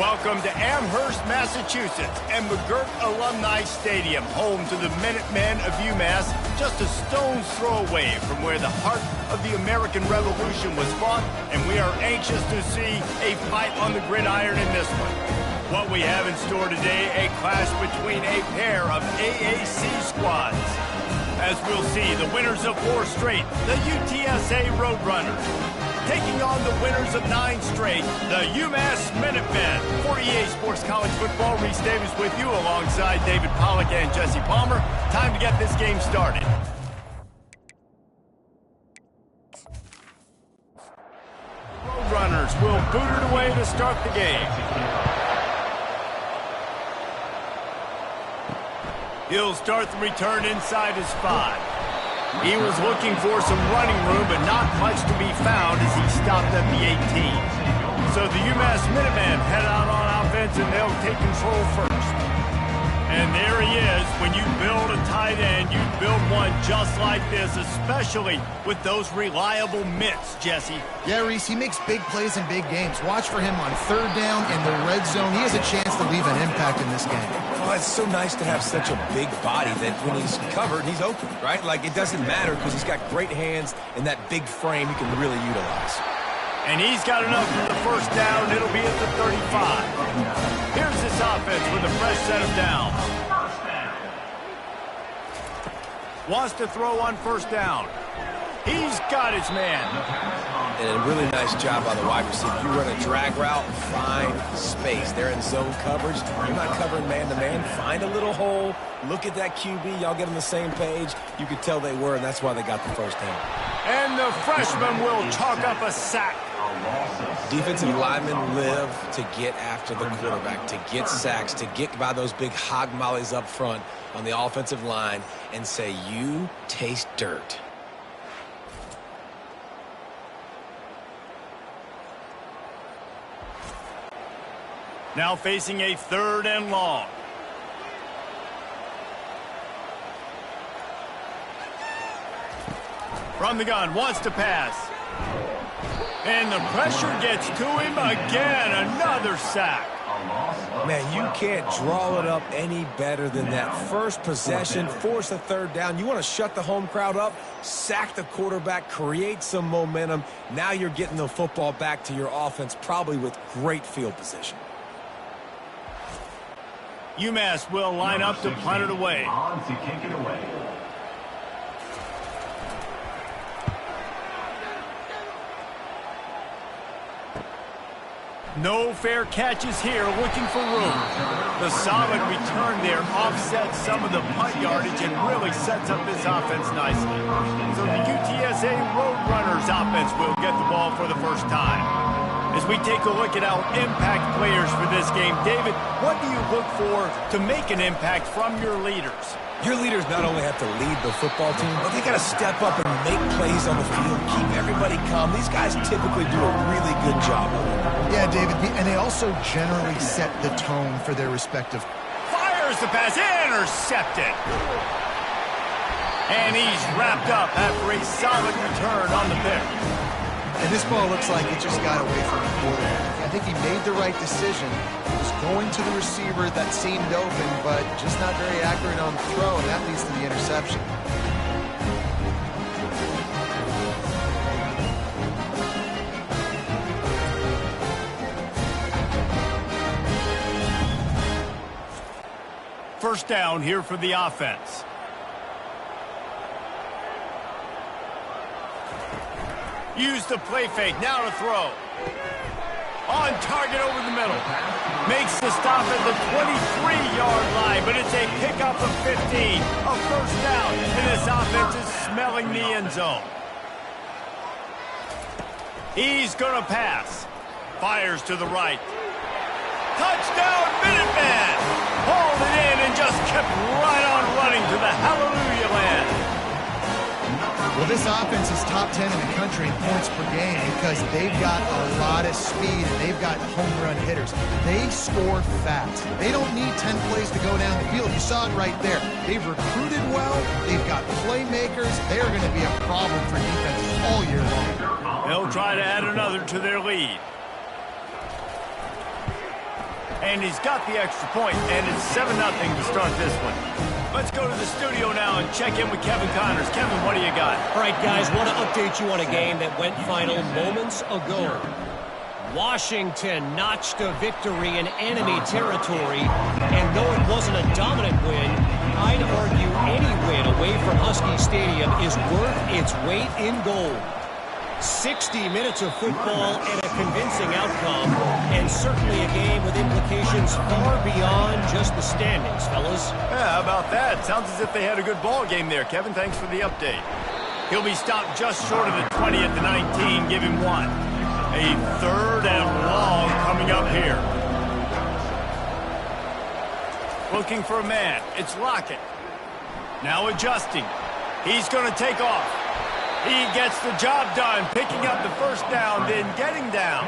Welcome to Amherst, Massachusetts, and McGirt Alumni Stadium, home to the Minutemen of UMass, just a stone's throw away from where the heart of the American Revolution was fought, and we are anxious to see a fight on the gridiron in this one. What we have in store today, a clash between a pair of AAC squads. As we'll see, the winners of 4 straight, the UTSA Roadrunners, taking on the winners of 9 straight, the UMass Minutemen. For EA Sports College Football, Reese Davis with you alongside David Pollack and Jesse Palmer. Time to get this game started. Roadrunners will boot it away to start the game. He'll start the return inside his 5. He was looking for some running room, but not much to be found as he stopped at the 18. So the UMass Minutemen head out on offense, and they'll take control first. And there he is. When you build a tight end, you build one just like this, especially with those reliable mitts, Jesse. Yeah, Reese, he makes big plays in big games. Watch for him on 3rd down in the red zone. He has a chance to leave an impact in this game. Oh, it's so nice to have such a big body that when he's covered, he's open, right? Like, it doesn't matter because he's got great hands and that big frame he can really utilize. And he's got enough for the first down. It'll be at the 35. Here's this offense with a fresh set of downs. Wants to throw on 1st down. He's got his man. And a really nice job by the wide receiver. You run a drag route, find space. They're in zone coverage. You're not covering man-to-man. Find a little hole. Look at that QB. Y'all get on the same page. You could tell they were, and that's why they got the first down. And the freshman will chalk up a sack. Defensive linemen live to get after the quarterback, to get sacks, to get by those big hog mollies up front on the offensive line and say, you taste dirt. Now facing a 3rd and long. From the gun, wants to pass. And the pressure gets to him again. Another sack. Man, you can't draw it up any better than that. First possession, force a 3rd down. You want to shut the home crowd up, sack the quarterback, create some momentum. Now you're getting the football back to your offense, probably with great field position. UMass will line up to punt it away. No fair catches here, looking for room. The solid return there offsets some of the punt yardage and really sets up this offense nicely. So the UTSA Roadrunners offense will get the ball for the first time. As we take a look at our impact players for this game, David, what do you look for to make an impact from your leaders? Your leaders not only have to lead the football team, but they got to step up and make plays on the field, keep everybody calm. These guys typically do a really good job of it. Yeah, David, and they also generally set the tone for their respective. Fires the pass, intercepted. And he's wrapped up after a solid return on the pick. And this ball looks like it just got away from the quarterback. I think he made the right decision. He was going to the receiver that seemed open, but just not very accurate on the throw, and that leads to the interception. First down here for the offense. Use the play fake, now to throw. On target over the middle. Makes the stop at the 23-yard line, but it's a pickup of 15. A first down, and this offense is smelling the end zone. He's going to pass. Fires to the right. Touchdown, Minutemen! Hauled it in and just kept right on running to the hallelujah land. Well, this offense is top 10 in the country in points per game because they've got a lot of speed and they've got home run hitters. They score fast. They don't need 10 plays to go down the field. You saw it right there. They've recruited well. They've got playmakers. They're going to be a problem for defenses all year long. They'll try to add another to their lead. And he's got the extra point, and it's 7-0 to start this one. Let's go to the studio now and check in with Kevin Connors. Kevin, what do you got? All right, guys, want to update you on a game that went final moments ago. Washington notched a victory in enemy territory, and though it wasn't a dominant win, I'd argue any win away from Husky Stadium is worth its weight in gold. 60 minutes of football and a convincing outcome, and certainly a game with implications far beyond just the standings, fellas. Yeah, how about that? Sounds as if they had a good ball game there. Kevin, thanks for the update. He'll be stopped just short of the 20 at the 19. Give him one. A 3rd and long coming up here. Looking for a man. It's Lockett. Now adjusting. He's going to take off. He gets the job done, picking up the first down, then getting down.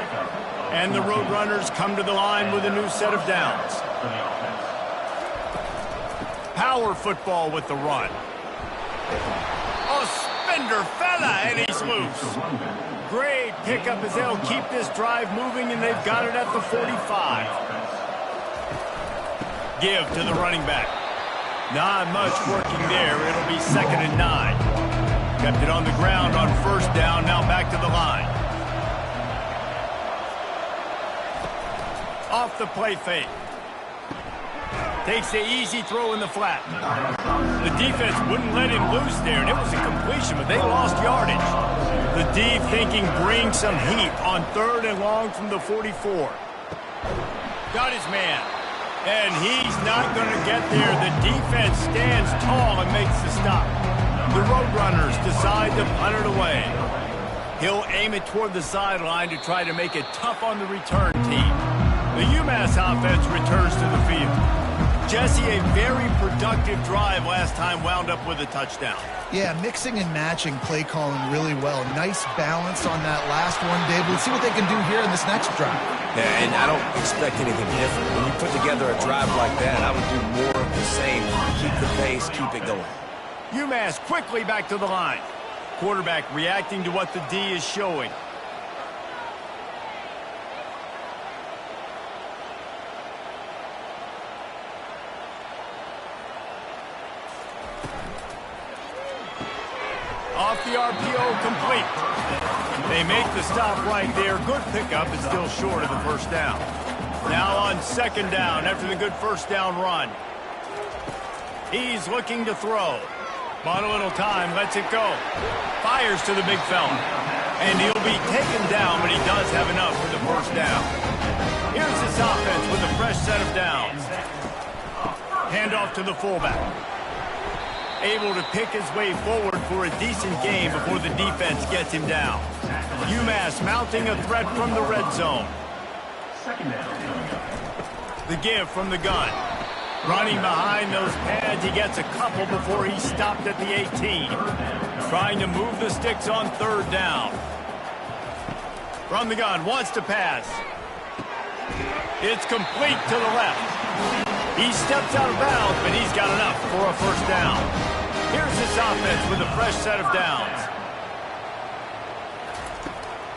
And the Roadrunners come to the line with a new set of downs. Power football with the run. Oh, Spender fella, and he's loose. Great pickup as they'll keep this drive moving, and they've got it at the 45. Give to the running back. Not much working there. It'll be 2nd and 9. Kept it on the ground on 1st down, now back to the line. Off the play fake. Takes the easy throw in the flat. The defense wouldn't let him loose there, and it was a completion, but they lost yardage. The D thinking bring some heat on 3rd and long from the 44. Got his man. And he's not going to get there. The defense stands tall and makes the stop. The Roadrunners decide to punt it away. He'll aim it toward the sideline to try to make it tough on the return team. The UMass offense returns to the field. Jesse, a very productive drive last time wound up with a touchdown. Yeah, mixing and matching play calling really well. Nice balance on that last one, Dave. Let's see what they can do here in this next drive. Yeah, and I don't expect anything different. When you put together a drive like that, I would do more of the same. Keep the pace, keep it going. UMass quickly back to the line. Quarterback reacting to what the D is showing. Off the RPO, complete. They make the stop right there. Good pickup, but still short of the 1st down. Now on 2nd down after the good 1st down run. He's looking to throw. Bought a little time, lets it go. Fires to the big fella. And he'll be taken down, but he does have enough for the 1st down. Here's this offense with a fresh set of downs. Handoff to the fullback. Able to pick his way forward for a decent game before the defense gets him down. UMass mounting a threat from the red zone. The give from the gun. Running behind those pads, he gets a couple before he's stopped at the 18. Trying to move the sticks on 3rd down. From the gun, wants to pass. It's complete to the left. He steps out of bounds, but he's got enough for a 1st down. Here's this offense with a fresh set of downs.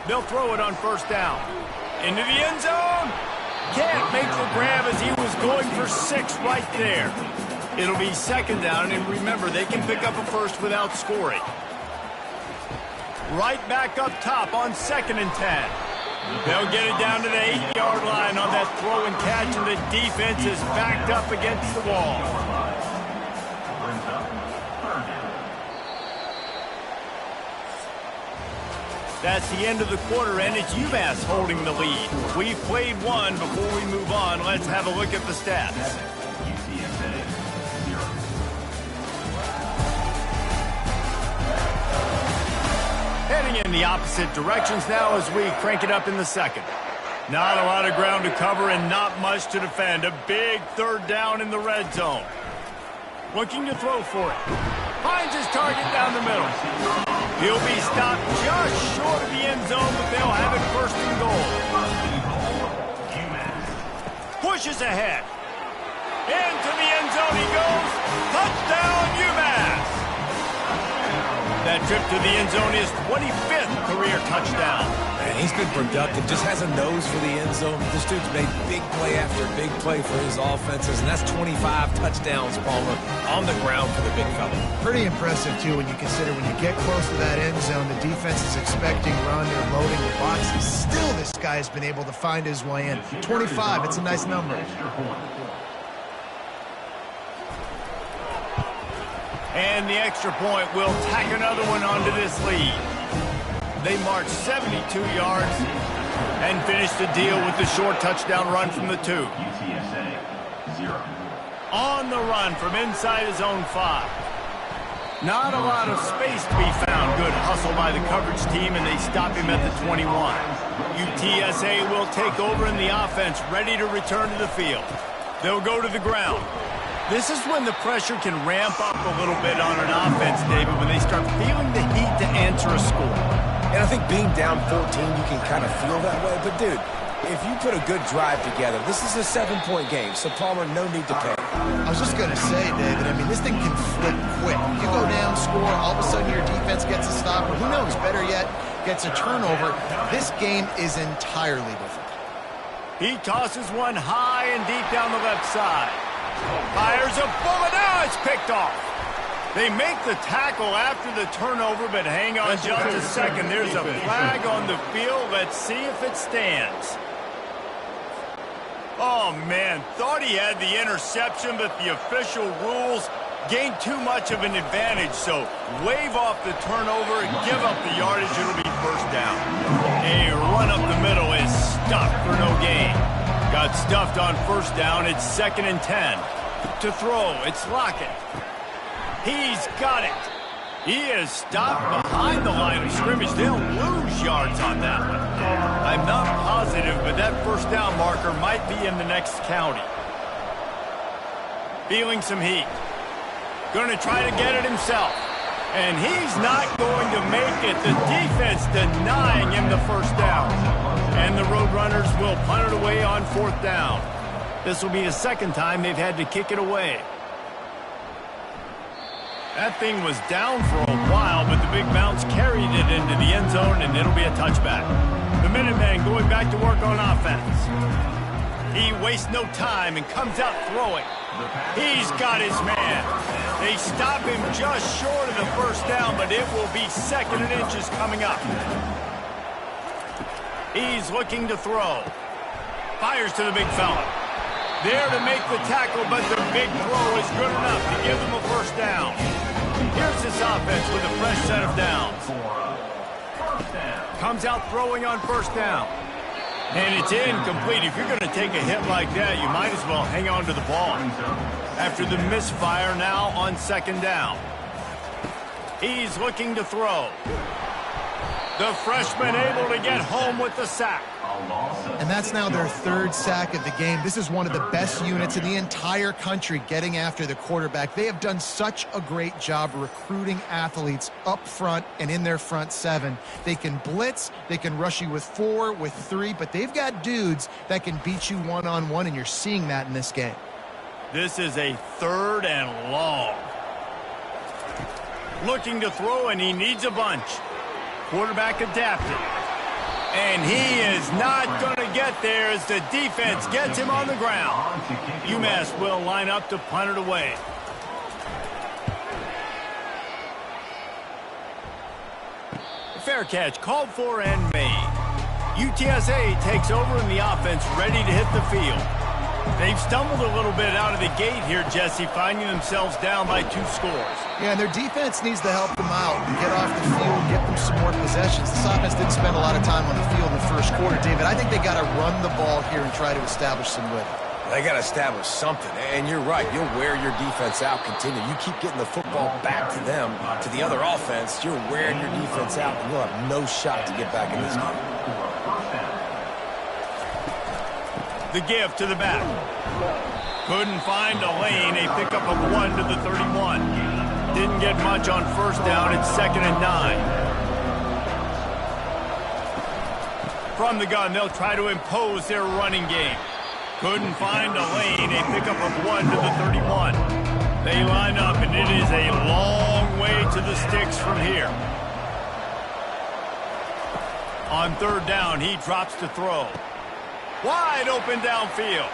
They'll throw it on 1st down. Into the end zone. Can't make the grab as he was going for 6 right there. It'll be 2nd down, and remember, they can pick up a 1st without scoring. Right back up top on 2nd and 10. They'll get it down to the 8-yard line on that throw and catch, and the defense is backed up against the wall. That's the end of the quarter, and it's UMass holding the lead. We've played one. Before we move on, let's have a look at the stats. Heading in the opposite directions now as we crank it up in the 2nd. Not a lot of ground to cover and not much to defend. A big 3rd down in the red zone. Looking to throw for it. Finds his target down the middle. He'll be stopped just short of the end zone, but they'll have it 1st and goal. Pushes ahead. Into the end zone he goes. Touchdown, UMass! That trip to the end zone is 25th career touchdown. Man, he's been productive, just has a nose for the end zone. This dude's made big play after big play for his offenses, and that's 25 touchdowns, Palmer, on the ground for the big fella. Pretty impressive, too, when you consider when you get close to that end zone, the defense is expecting run, they're loading the boxes. Still, this guy has been able to find his way in. 25, it's a nice number. And the extra point will tack another one onto this lead. They march 72 yards and finish the deal with the short touchdown run from the 2. UTSA, 0. On the run from inside his own 5. Not a lot of space to be found. Good hustle by the coverage team, and they stop him at the 21. UTSA will take over in the offense, ready to return to the field. They'll go to the ground. This is when the pressure can ramp up a little bit on an offense, David, when they start feeling the heat to answer a score. And I think being down 14, you can kind of feel that way. But, dude, if you put a good drive together, this is a 7-point game, so Palmer, no need to panic. I was just going to say, David, I mean, this thing can flip quick. You go down, score, all of a sudden your defense gets a stop, or who knows, better yet, gets a turnover. This game is entirely different. He tosses one high and deep down the left side. Fires a bullet. Now it's picked off. They make the tackle after the turnover, but hang on just a second. There's a flag on the field. Let's see if it stands. Oh, man. Thought he had the interception, but the official rules gained too much of an advantage. So wave off the turnover and give up the yardage. It'll be first down. A run up the middle is stuffed for no gain. Got stuffed on first down. It's 2nd and 10. To throw, it's Lockett. He's got it. He is stopped behind the line of scrimmage. They'll lose yards on that one. I'm not positive, but that first down marker might be in the next county. Feeling some heat. Going to try to get it himself. And he's not going to make it. The defense denying him the first down. And the Roadrunners will punt it away on 4th down. This will be the second time they've had to kick it away. That thing was down for a while, but the big bounce carried it into the end zone, and it'll be a touchback. The Minutemen going back to work on offense. He wastes no time and comes out throwing. He's got his man. They stop him just short of the first down, but it will be 2nd and inches coming up. He's looking to throw. Fires to the big fella. There to make the tackle, but the big throw is good enough to give them a first down. Here's this offense with a fresh set of downs. Comes out throwing on first down. And it's incomplete. If you're going to take a hit like that, you might as well hang on to the ball. After the misfire, now on 2nd down. He's looking to throw. The freshman able to get home with the sack. And that's now their 3rd sack of the game. This is one of the best units in the entire country getting after the quarterback. They have done such a great job recruiting athletes up front and in their front 7. They can blitz, they can rush you with 4, with 3, but they've got dudes that can beat you one-on-one, and you're seeing that in this game. This is a 3rd and long. Looking to throw, and he needs a bunch. Quarterback adapted. And he is not going to get there as the defense gets him on the ground. UMass will line up to punt it away. Fair catch called for and made. UTSA takes over in the offense, ready to hit the field. They've stumbled a little bit out of the gate here, Jesse, finding themselves down by 2 scores. Yeah, and their defense needs to help them out and get off the field, get them some more possessions. This offense didn't spend a lot of time on the field in the first quarter, David. I think they got to run the ball here and try to establish some rhythm. They got to establish something, and you're right. You'll wear your defense out, continue. You keep getting the football back to them, to the other offense, you're wearing your defense out, and you'll have no shot to get back in this game. The give to the back. Couldn't find a lane. A pickup of 1 to the 31. Didn't get much on first down. It's 2nd and 9. From the gun, they'll try to impose their running game. Couldn't find a lane. A pickup of 1 to the 31. They line up, and it is a long way to the sticks from here. On third down, he drops to throw. Wide open downfield.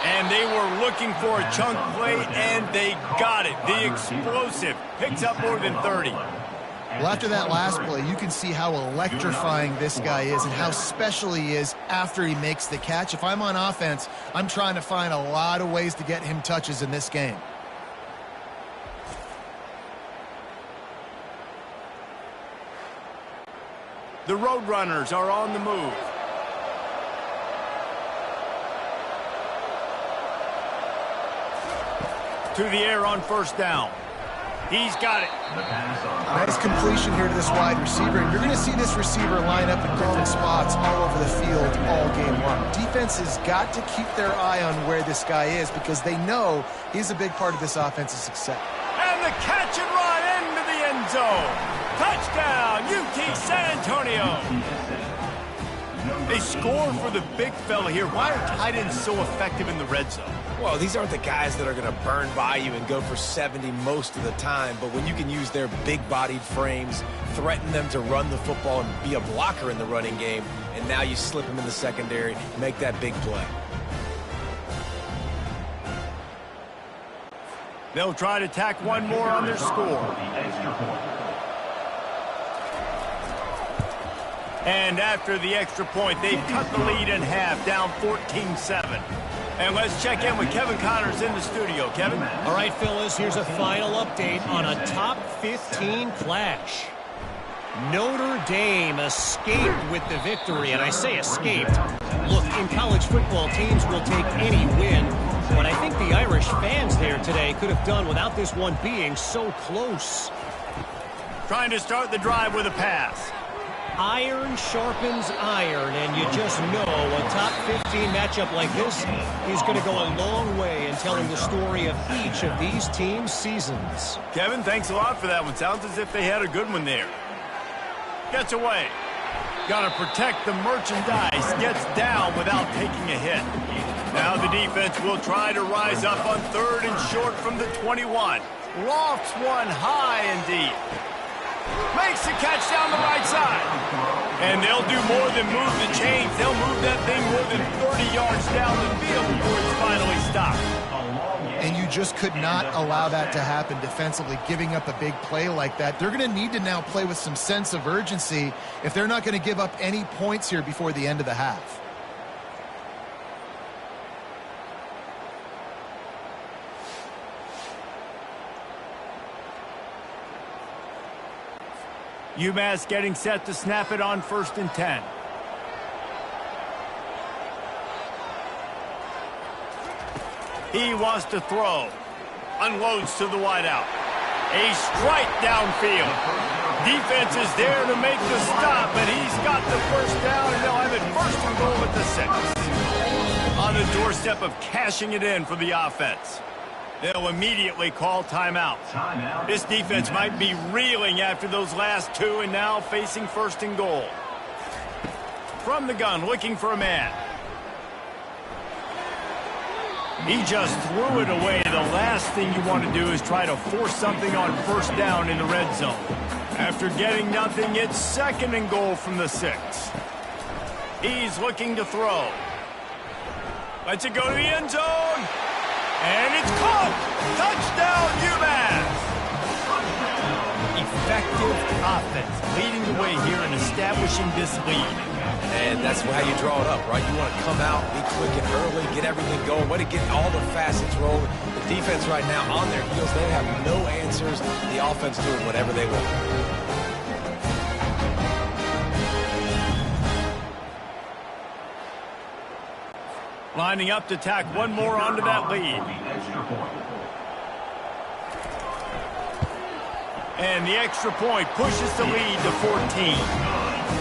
And they were looking for a chunk play, and they got it. The explosive picks up more than 30. Well, after that last play, you can see how electrifying this guy is and how special he is after he makes the catch. If I'm on offense, I'm trying to find a lot of ways to get him touches in this game. The Roadrunners are on the move. To the air on first down. He's got it. Nice completion here to this wide receiver. And you're going to see this receiver line up in different spots all over the field all game long. Defense has got to keep their eye on where this guy is because they know he's a big part of this offense's success. And the catch and run into the end zone. Touchdown, UT San Antonio. They score for the big fella here. Why are tight ends so effective in the red zone? Well, these aren't the guys that are going to burn by you and go for 70 most of the time, but when you can use their big-bodied frames, threaten them to run the football and be a blocker in the running game, and now you slip them in the secondary, make that big play. They'll try to tack one more on their score. And after the extra point, they've cut the lead in half, down 14-7. And let's check in with Kevin Connors in the studio. Kevin? All right, Phyllis, here's a final update on a top 15 clash. Notre Dame escaped with the victory, and I say escaped. Look, in college football, teams will take any win, but I think the Irish fans there today could have done without this one being so close. Trying to start the drive with a pass. Iron sharpens iron, and you just know a top 15 matchup like this is going to go a long way in telling the story of each of these teams' seasons. Kevin, thanks a lot for that one. Sounds as if they had a good one there. Gets away. Got to protect the merchandise. Gets down without taking a hit. Now the defense will try to rise up on third and short from the 21. Lofts one high and deep. Makes the catch down the right side. And they'll do more than move the chains. They'll move that thing more than 30 yards down the field before it's finally stopped. And you just could not allow that to happen defensively, giving up a big play like that. They're going to need to now play with some sense of urgency if they're not going to give up any points here before the end of the half. UMass getting set to snap it on 1st and 10. He wants to throw. Unloads to the wideout. A strike downfield. Defense is there to make the stop, but he's got the first down, and they'll have it 1st and goal at the 6. On the doorstep of cashing it in for the offense. They'll immediately call timeout. This defense might be reeling after those last two and now facing 1st and goal. From the gun, looking for a man. He just threw it away. The last thing you want to do is try to force something on 1st down in the red zone. After getting nothing, it's 2nd and goal from the 6. He's looking to throw. Lets it go to the end zone. And it's caught! Touchdown, UMass! Effective offense, leading the way here and establishing this lead. And that's how you draw it up, right? You want to come out, be quick and early, get everything going, way to get all the facets rolling. The defense right now on their heels, they have no answers. The offense doing whatever they want. Lining up to tack one more onto that lead. And the extra point pushes the lead to 14.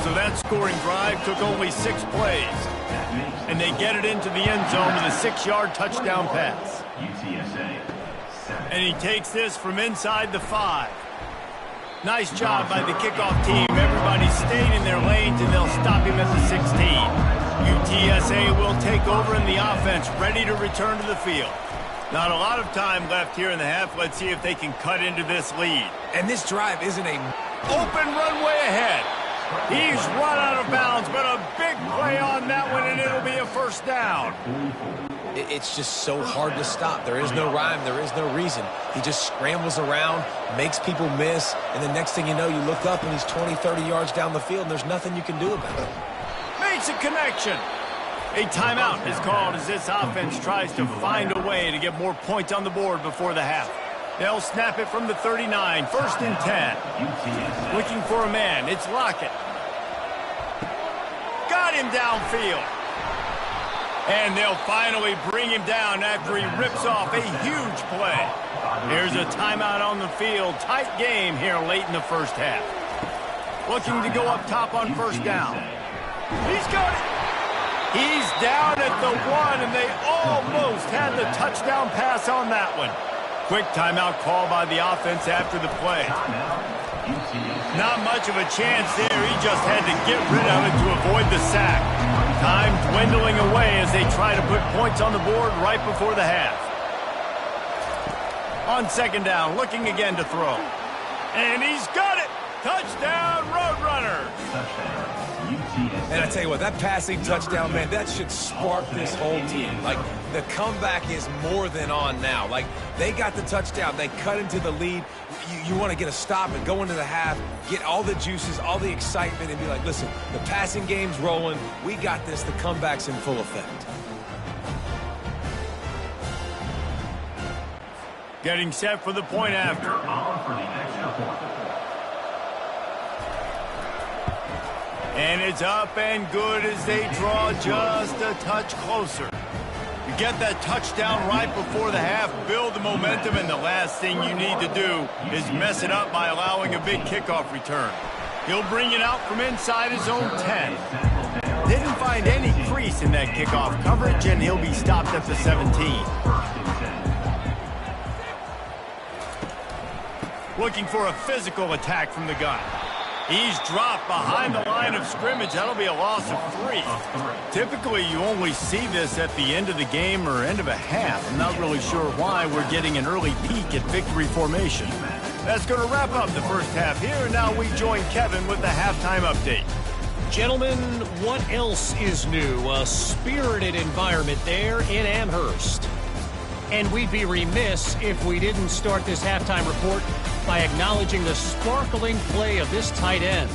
So that scoring drive took only 6 plays. And they get it into the end zone with a 6-yard touchdown pass. UTSA. And he takes this from inside the 5. Nice job by the kickoff team. Everybody stayed in their lanes, and they'll stop him at the 16. UTSA will take over in the offense, ready to return to the field. Not a lot of time left here in the half. Let's see if they can cut into this lead. And this drive isn't a... Open runway ahead. He's run out of bounds, but a big play on that one, and it'll be a first down. It's just so hard to stop. There is no rhyme. There is no reason. He just scrambles around, makes people miss, and the next thing you know, you look up and he's 20, 30 yards down the field, and there's nothing you can do about it. Makes a connection. A timeout is called as this offense tries to find a way to get more points on the board before the half. They'll snap it from the 39, first and 10. Looking for a man, it's Lockett. Got him downfield. And they'll finally bring him down after he rips off a huge play. Here's a timeout on the field. Tight game here late in the first half. Looking to go up top on first down. He's got it. He's down at the 1, and they almost had the touchdown pass on that one. Quick timeout call by the offense after the play. Not much of a chance there. He just had to get rid of it to avoid the sack. Time dwindling away as they try to put points on the board right before the half. On second down, looking again to throw. And he's got it! Touchdown, Roadrunner! And I tell you what, that passing touchdown, man, that should spark this whole team. Like, the comeback is more than on now. Like, they got the touchdown. They cut into the lead. You want to get a stop and go into the half, get all the juices, all the excitement, and be like, listen, the passing game's rolling. We got this. The comeback's in full effect. Getting set for the point after. And it's up and good as they draw just a touch closer. You get that touchdown right before the half, build the momentum, and the last thing you need to do is mess it up by allowing a big kickoff return. He'll bring it out from inside his own 10. Didn't find any crease in that kickoff coverage, and he'll be stopped at the 17. Looking for a physical attack from the gun. He's dropped behind the line of scrimmage. That'll be a loss of 3. Typically, you only see this at the end of the game or end of a half. I'm not really sure why we're getting an early peek at victory formation. That's going to wrap up the first half here, and now we join Kevin with the halftime update. Gentlemen, what else is new? A spirited environment there in Amherst. And we'd be remiss if we didn't start this halftime report by acknowledging the sparkling play of this tight end.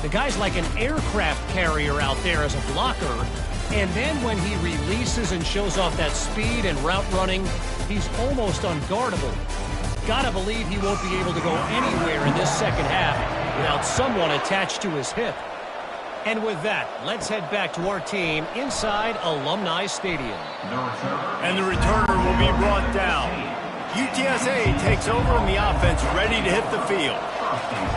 The guy's like an aircraft carrier out there as a blocker, and then when he releases and shows off that speed and route running, he's almost unguardable. Gotta believe he won't be able to go anywhere in this second half without someone attached to his hip. And with that, let's head back to our team inside Alumni Stadium. And the returner will be brought down. UTSA takes over and the offense ready to hit the field.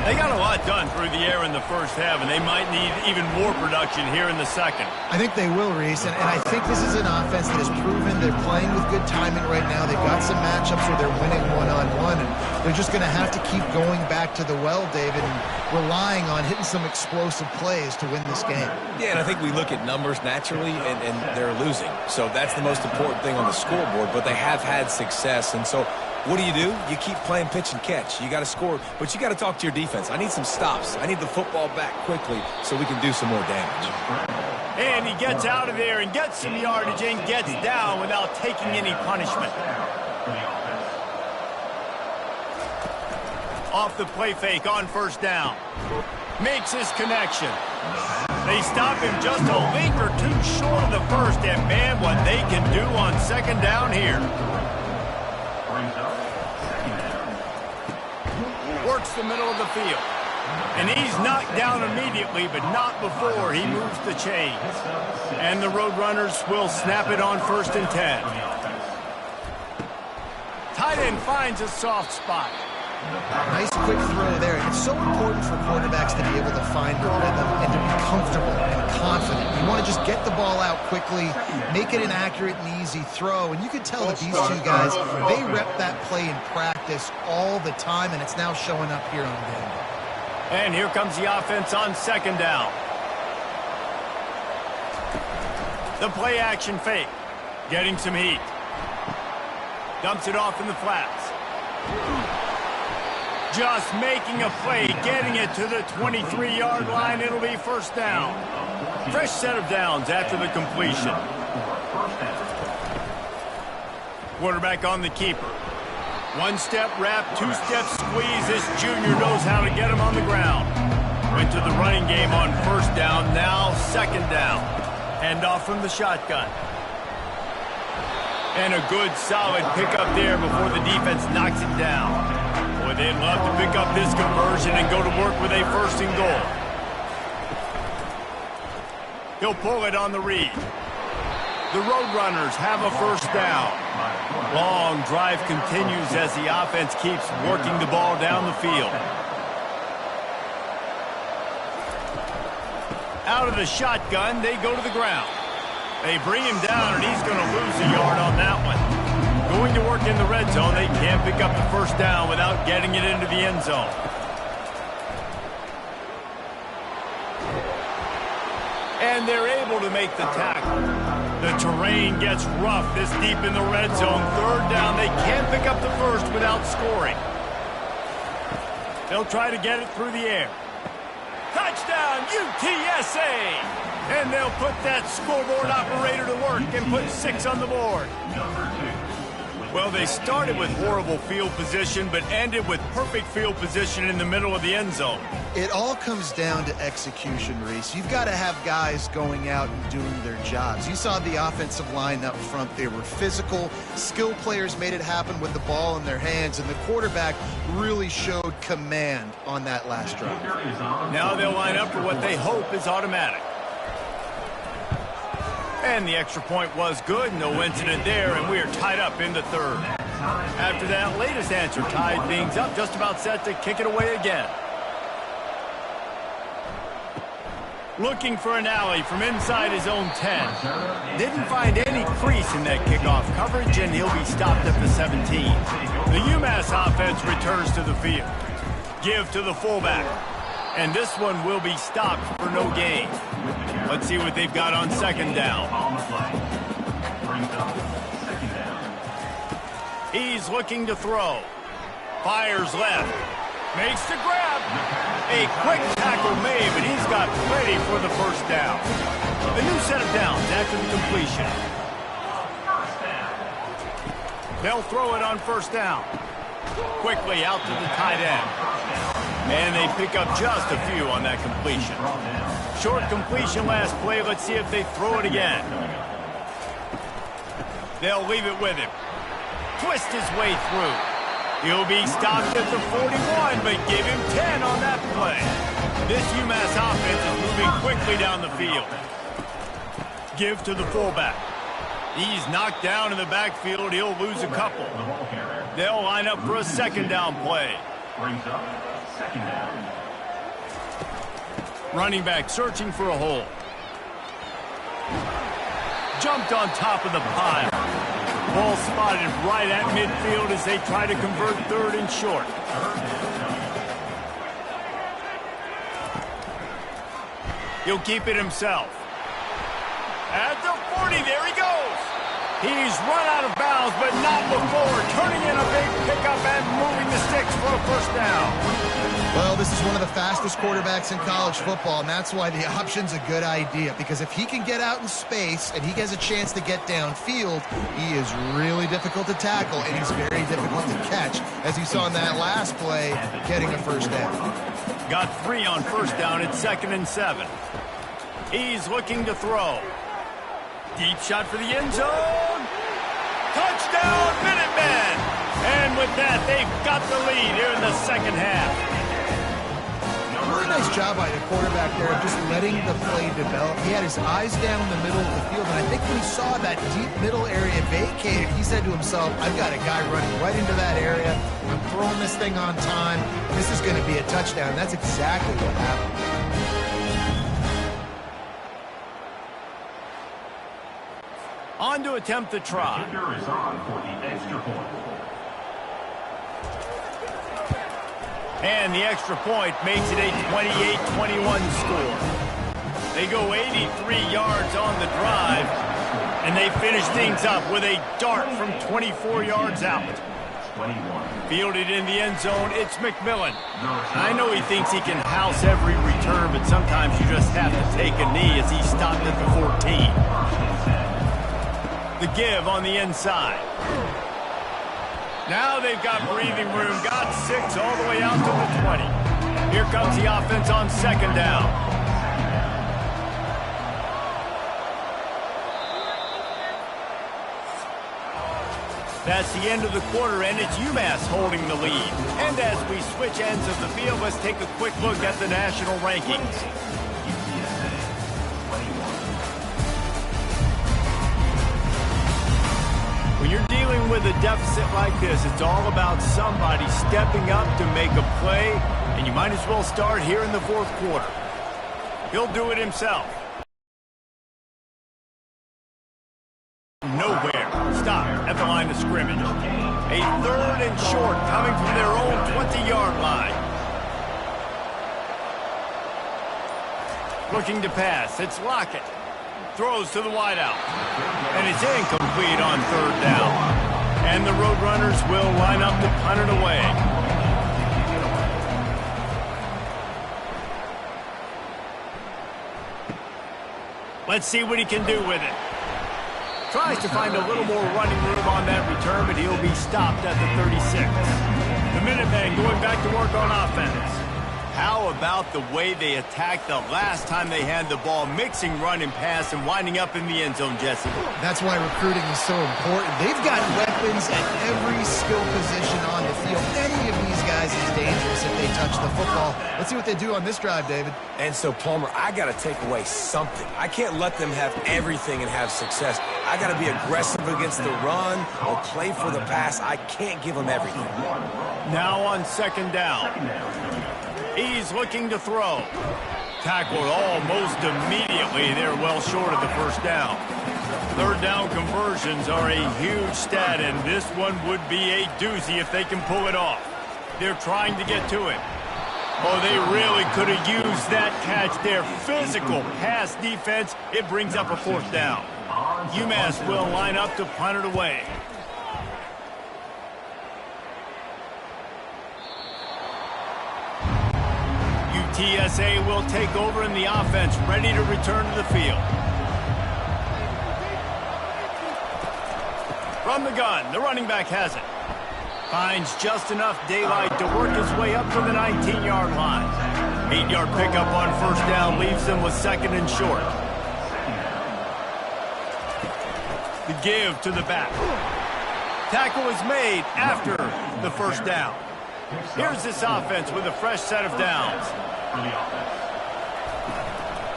They got a lot done through the air in the first half, and they might need even more production here in the second. I think they will, Reese, and I think this is an offense that has proven they're playing with good timing right now. They've got some matchups where they're winning one-on-one, and they're just going to have to keep going back to the well, David, and relying on hitting some explosive plays to win this game. Yeah, and I think we look at numbers naturally, and they're losing. So that's the most important thing on the scoreboard, but they have had success, and so what do? You keep playing pitch and catch. You got to score, but you got to talk to your defense. I need some stops. I need the football back quickly so we can do some more damage. And he gets out of there and gets some yardage and gets down without taking any punishment. Off the play fake on first down. Makes his connection. They stop him just a link or two short of the first, and man, what they can do on second down here. Works the middle of the field. And he's knocked down immediately, but not before he moves the chains. And the Roadrunners will snap it on first and 10. Tight end finds a soft spot. Nice quick throw there. It's so important for quarterbacks to be able to find a rhythm and to be comfortable and confident. You want to just get the ball out quickly, make it an accurate and easy throw. And you can tell that these two guys, they rep that play in practice all the time, and it's now showing up here on game day. And here comes the offense on second down. The play action fake. Getting some heat. Dumps it off in the flats. Just making a play, getting it to the 23-yard line. It'll be first down. Fresh set of downs after the completion. Quarterback on the keeper. One-step wrap, two-step squeeze. This junior knows how to get him on the ground. Went to the running game on first down, now second down. Handoff from the shotgun. And a good, solid pickup there before the defense knocks it down. Boy, they'd love to pick up this conversion and go to work with a first and goal. He'll pull it on the read. The Roadrunners have a first down. Long drive continues as the offense keeps working the ball down the field. Out of the shotgun, they go to the ground. They bring him down, and he's going to lose a yard on that one. Going to work in the red zone, they can't pick up the first down without getting it into the end zone. And they're able to make the tackle. The terrain gets rough this deep in the red zone. Third down, they can't pick up the first without scoring. They'll try to get it through the air. Touchdown, UTSA! And they'll put that scoreboard operator to work and put 6 on the board. Well, they started with horrible field position, but ended with perfect field position in the middle of the end zone. It all comes down to execution, Reese. You've got to have guys going out and doing their jobs. You saw the offensive line up front. They were physical. Skill players made it happen with the ball in their hands, and the quarterback really showed command on that last drive. Now they'll line up for what they hope is automatic. And the extra point was good. No incident there, and we are tied up in the third. After that latest answer tied things up, just about set to kick it away again. Looking for an alley from inside his own 10. Didn't find any crease in that kickoff coverage, and he'll be stopped at the 17. The UMASS offense returns to the field. Give to the fullback. And this one will be stopped for no gain. Let's see what they've got on second down. He's looking to throw. Fires left. Makes the grab. A quick tackle made, but he's got plenty for the first down. A new set of downs after the completion. They'll throw it on first down. Quickly out to the tight end. And they pick up just a few on that completion. Short completion last play. Let's see if they throw it again. They'll leave it with him. Twist his way through. He'll be stopped at the 41, but give him 10 on that play. This UMass offense is moving quickly down the field. Give to the fullback. He's knocked down in the backfield. He'll lose a couple. They'll line up for a second down play. Brings up second down. Running back searching for a hole. Jumped on top of the pile. Ball spotted right at midfield as they try to convert third and short. He'll keep it himself. At the 40, there he goes. He's run out of bounds, but not before. Turning in a big pickup and moving the sticks for a first down. Well, this is one of the fastest quarterbacks in college football, and that's why the option's a good idea, because if he can get out in space and he has a chance to get downfield, he is really difficult to tackle, and he's very difficult to catch, as you saw in that last play, getting a first down. Got 3 on first down at 2nd and 7. He's looking to throw. Deep shot for the end zone. Touchdown, Minutemen! And with that, they've got the lead here in the second half. Really nice job by the quarterback there of just letting the play develop. He had his eyes down the middle of the field, and I think when he saw that deep middle area vacated, he said to himself, I've got a guy running right into that area. I'm throwing this thing on time. This is going to be a touchdown. That's exactly what happened. On to attempt the try. Kicker is on for the extra point. And the extra point makes it a 28-21 score. They go 83 yards on the drive, and they finish things up with a dart from 24 yards out. 21. Fielded in the end zone, it's McMillan. I know he thinks he can house every return, but sometimes you just have to take a knee as he stopped at the 14. The give on the inside. Now they've got breathing room, got 6 all the way out to the 20. Here comes the offense on second down. That's the end of the quarter, and it's UMass holding the lead. And as we switch ends of the field, let's take a quick look at the national rankings. UTSA 21. When you're dealing with a deficit like this, it's all about somebody stepping up to make a play, and you might as well start here in the fourth quarter. He'll do it himself. Nowhere. Stop at the line of scrimmage. A 3rd and short coming from their own 20-yard line. Looking to pass. It's Lockett. Throws to the wideout. And it's incomplete on 3rd down. And the Roadrunners will line up to punt it away. Let's see what he can do with it. Tries to find a little more running room on that return, but he'll be stopped at the 36. The Minutemen going back to work on offense. How about the way they attacked the last time they had the ball, mixing run and pass and winding up in the end zone, Jesse? That's why recruiting is so important. They've got weapons at every skill position on the field. Any of these guys is dangerous if they touch the football. Let's see what they do on this drive, David. And so, Palmer, I got to take away something. I can't let them have everything and have success. I got to be aggressive against the run or play for the pass. I can't give them everything. Now on second down. He's looking to throw. Tackled almost immediately. They're well short of the first down. 3rd down conversions are a huge stat, and this one would be a doozy if they can pull it off. They're trying to get to it. Oh, they really could have used that catch there. Physical pass defense. It brings up a 4th down. UMass will line up to punt it away. UTSA will take over in the offense, ready to return to the field. From the gun, the running back has it. Finds just enough daylight to work his way up to the 19-yard line. 8-yard pickup on 1st down leaves them with 2nd and short. The give to the back. Tackle is made after the 1st down. Here's this offense with a fresh set of downs.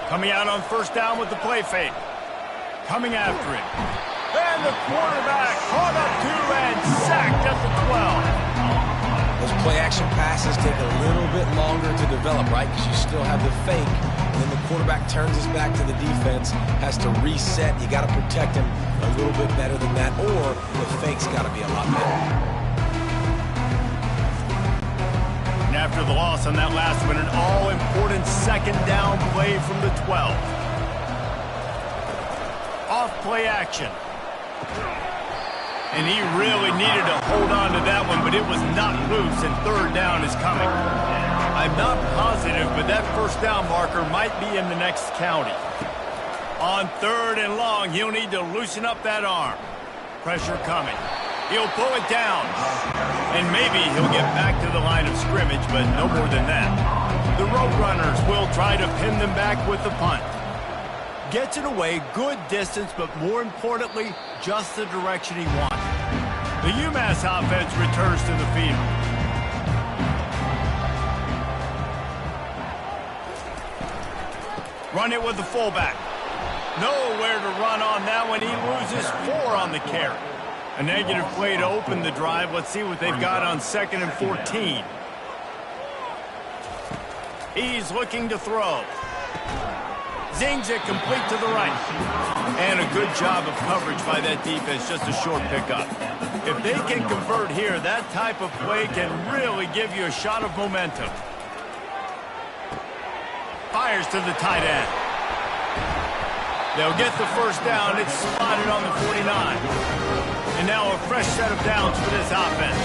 Coming out on 1st down with the play fake. Coming after it. And the quarterback caught up to and sacked at the 12. Those play-action passes take a little bit longer to develop, right? Because you still have the fake. And then the quarterback turns his back to the defense, has to reset. You got to protect him a little bit better than that, or the fake's got to be a lot better. And after the loss on that last one, an all-important 2nd down play from the 12. Off play action. And he really needed to hold on to that one, but it was not loose, and 3rd down is coming. I'm not positive, but that 1st down marker might be in the next county. On 3rd and long, he'll need to loosen up that arm. Pressure coming. He'll pull it down. And maybe he'll get back to the line of scrimmage, but no more than that. The Roadrunners will try to pin them back with the punt. Gets it away, good distance, but more importantly, just the direction he wanted. The UMass offense returns to the field. Run it with the fullback. Nowhere to run on that one. He loses 4 on the carry. A negative play to open the drive. Let's see what they've got on 2nd and 14. He's looking to throw. Zings it complete to the right. And a good job of coverage by that defense, just a short pickup. If they can convert here, that type of play can really give you a shot of momentum. Fires to the tight end. They'll get the 1st down. It's slotted on the 49. And now a fresh set of downs for this offense.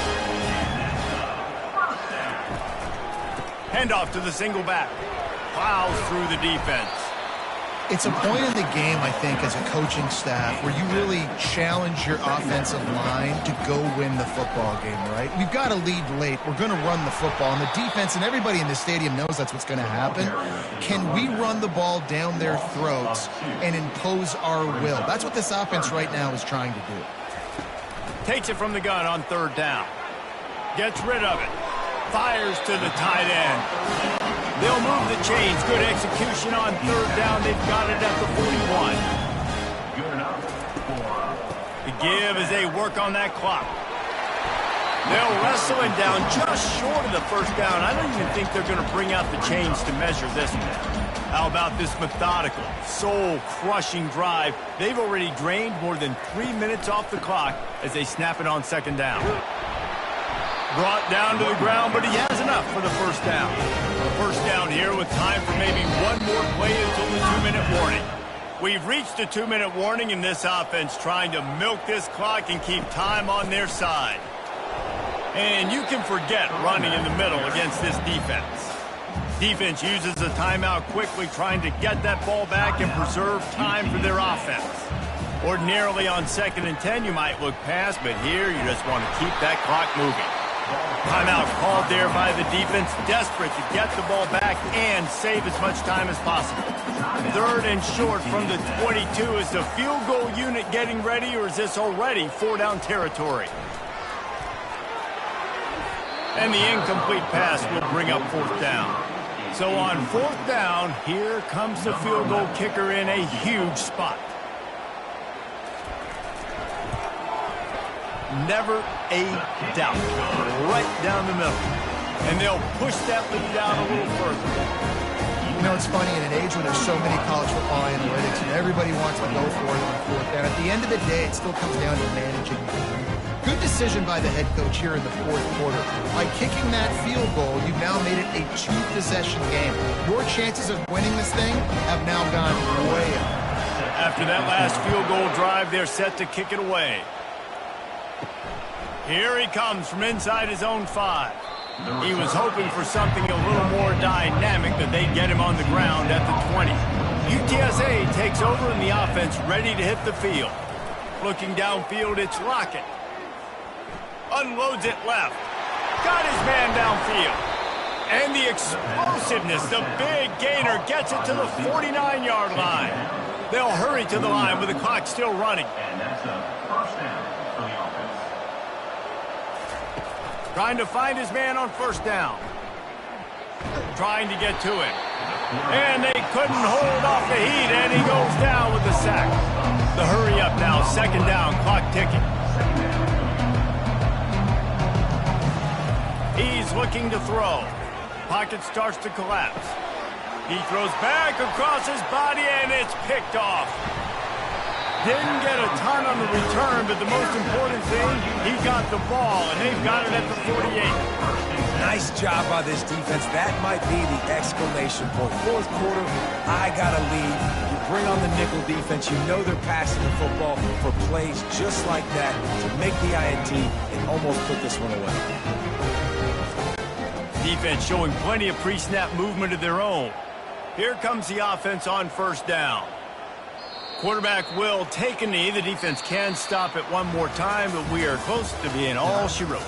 Handoff to the single back. Plows through the defense. It's a point in the game, I think, as a coaching staff where you really challenge your offensive line to go win the football game, right? We've got to lead late. We're going to run the football. And the defense and everybody in the stadium knows that's what's going to happen. Can we run the ball down their throats and impose our will? That's what this offense right now is trying to do. Takes it from the gun on third down. Gets rid of it. Fires to the tight end. They'll move the chains. Good execution on third down. They've got it at the 41. Good enough. The give as they work on that clock. They'll wrestle him down just short of the first down. I don't even think they're going to bring out the chains to measure this one. How about this methodical, soul-crushing drive? They've already drained more than 3 minutes off the clock as they snap it on second down. Brought down to the ground, but he has enough for the first down. First down here with time for maybe one more play until the 2-minute warning. We've reached the 2-minute warning in this offense, trying to milk this clock and keep time on their side. And you can forget running in the middle against this defense. Defense uses a timeout quickly, trying to get that ball back and preserve time for their offense. Ordinarily on 2nd and 10, you might look past, but here you just want to keep that clock moving. Timeout called there by the defense, desperate to get the ball back and save as much time as possible. 3rd and short from the 22. Is the field goal unit getting ready, or is this already 4-down territory? And the incomplete pass will bring up 4th down. So on 4th down, here comes the field goal kicker in a huge spot. Never a doubt. Right down the middle. And they'll push that lead out a little further. You know, it's funny, in an age where there's so many college football analytics and everybody wants to go for it on 4th down, at the end of the day, it still comes down to managing. Good decision by the head coach here in the 4th quarter. By kicking that field goal, you've now made it a 2-possession game. Your chances of winning this thing have now gone way up. After that last field goal drive, they're set to kick it away. Here he comes from inside his own 5. He was hoping for something a little more dynamic, but they get him on the ground at the 20. UTSA takes over in the offense, ready to hit the field. Looking downfield, it's Lockett. Unloads it left. Got his man downfield. And the explosiveness, the big gainer, gets it to the 49-yard line. They'll hurry to the line with the clock still running. And that's a first down for the offense. Trying to find his man on 1st down. Trying to get to it. And they couldn't hold off the heat, and he goes down with the sack. The hurry up now, 2nd down, clock ticking. He's looking to throw. Pocket starts to collapse. He throws back across his body, and it's picked off. Didn't get a ton on the return, but the most important thing, he got the ball, and they've got it at the 48. Nice job by this defense. That might be the exclamation point. 4th quarter, I got to lead. You bring on the nickel defense. You know they're passing the football for plays just like that to make the INT and almost put this one away. Defense showing plenty of pre-snap movement of their own. Here comes the offense on 1st down. Quarterback will take a knee. The defense can stop it one more time, but we are close to being all she wrote.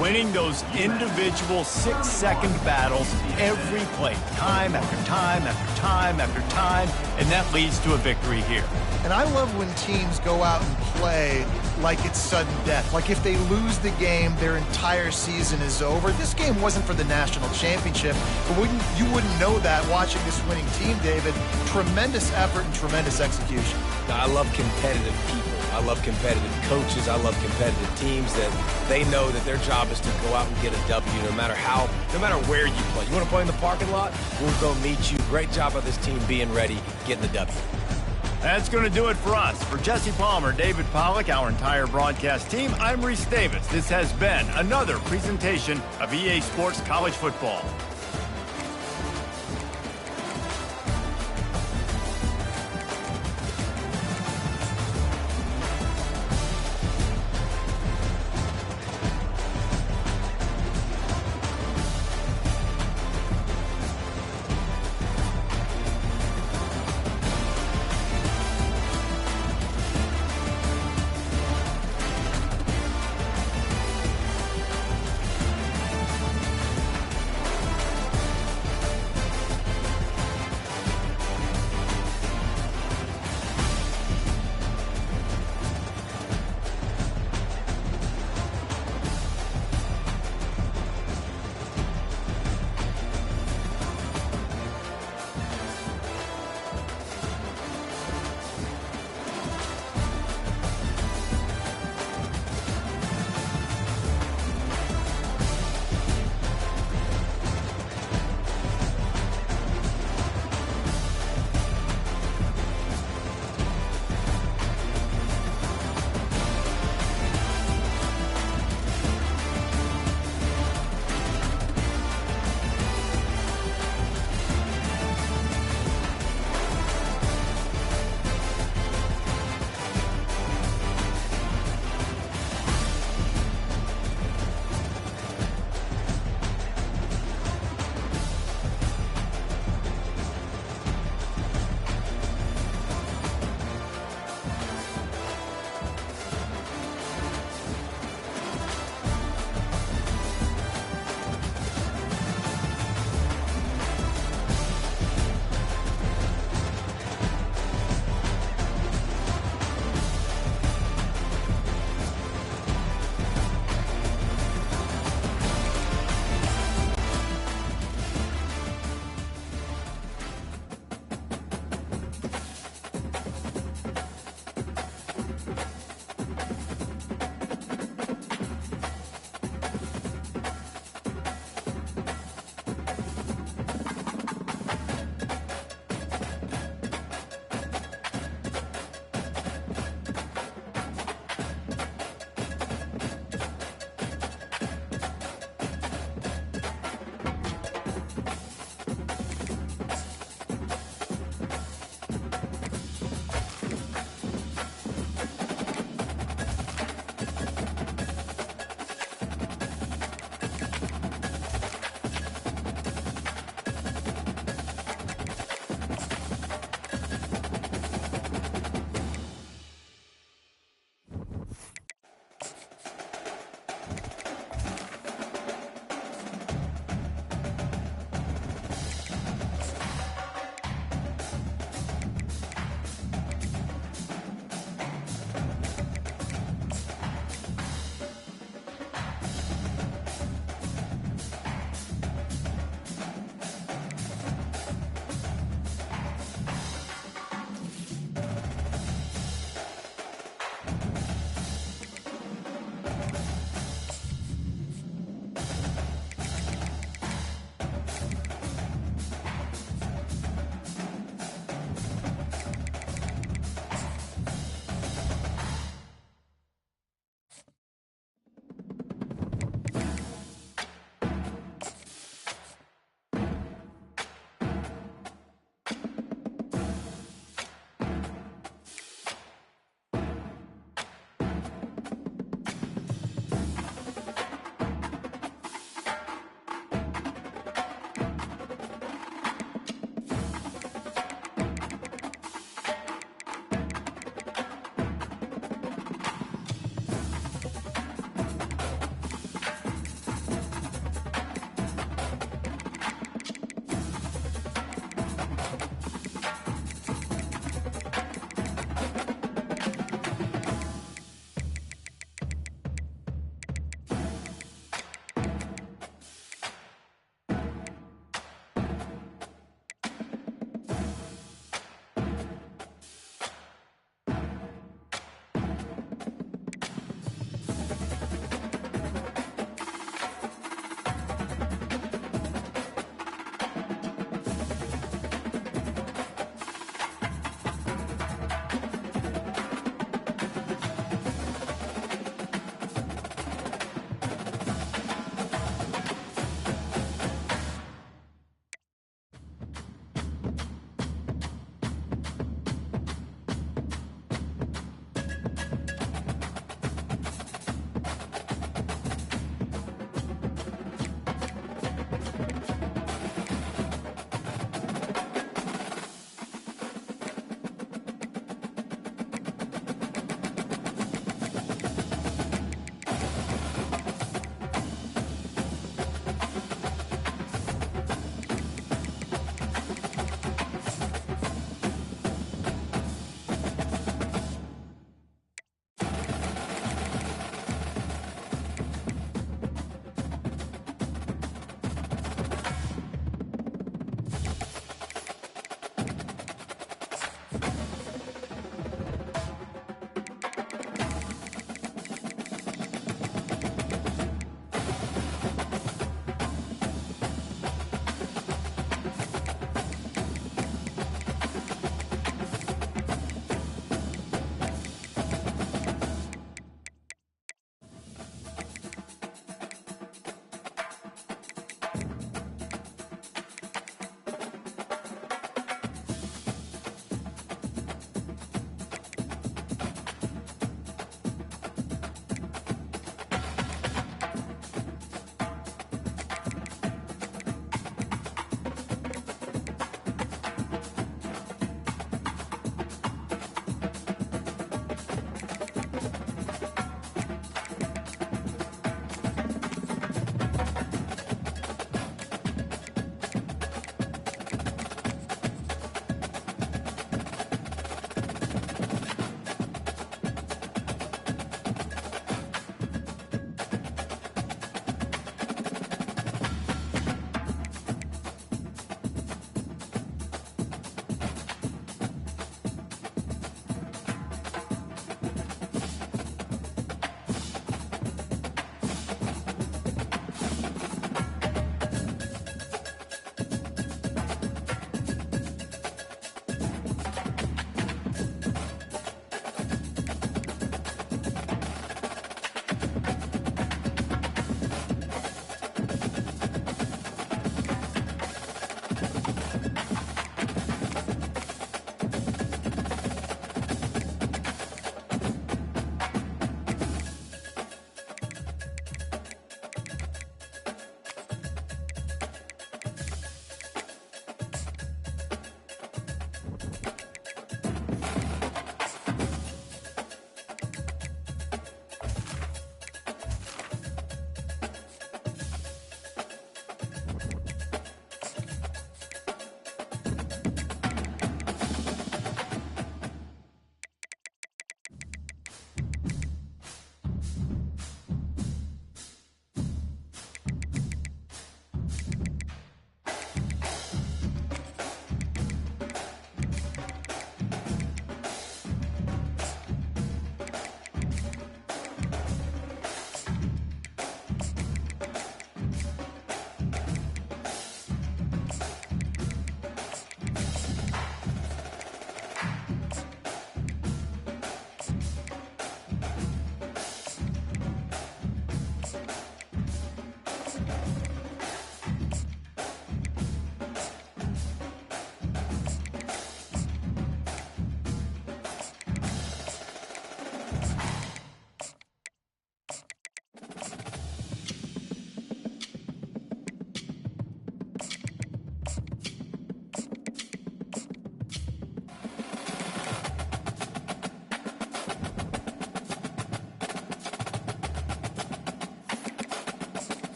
Winning those individual 6-second battles every play, time after time after time after time, and that leads to a victory here. And I love when teams go out and play like it's sudden death. Like if they lose the game, their entire season is over. This game wasn't for the national championship, but you wouldn't know that watching this winning team, David. Tremendous effort and tremendous execution. I love competitive people. I love competitive coaches. I love competitive teams that they know that their job is to go out and get a W no matter where you play. You want to play in the parking lot? We'll go meet you. Great job of this team being ready, getting the W. That's going to do it for us. For Jesse Palmer, David Pollack, our entire broadcast team, I'm Reese Davis. This has been another presentation of EA Sports College Football.